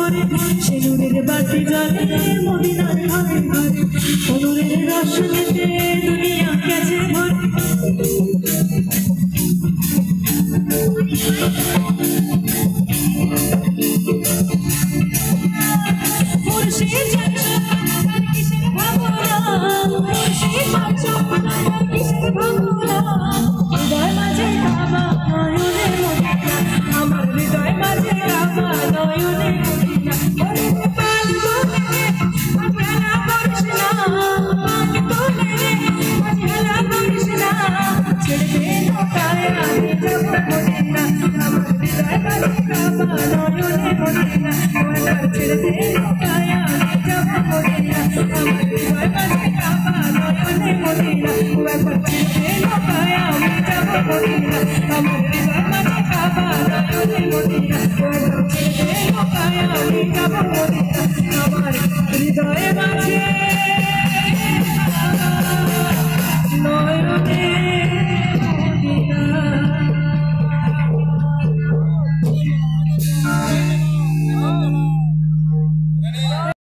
ভরে সিঁদুরের বাতি জ্বলে মদিনার ঘরে ঘরে অনুরের রসনেতে দুনিয়া গেছে ভরে মুর্শিদ জানতো কিসের ভাবনা মুর্শিদ জানতো কিসের ভাবনা হৃদয় মাঝে কাবা নয়নে মদিনা আমার হৃদয় মাঝে কাবা নয়নে মদিনা ওরে পাল তোলে আজহারা করিস না পাল তোলে আজহারা করিস না ছেড়ে দে নৌকায় আমি যাব মদিনা আমার হৃদয় মাঝে কাবা নয়নে মদিনা ওরা ছেড়ে দে নৌকায় আমি যাব মদিনা আমার হৃদয় মাঝে কাবা নয়নে মদিনা ওরা ছেড়ে দে নৌকায় আমি যাব মদিনা আমার হৃদয় মাঝে কাবা নয়নে মদিনা ওরা ছেড়ে দে নৌকায় আমি যাব মদিনা আমার হৃদয় মাঝে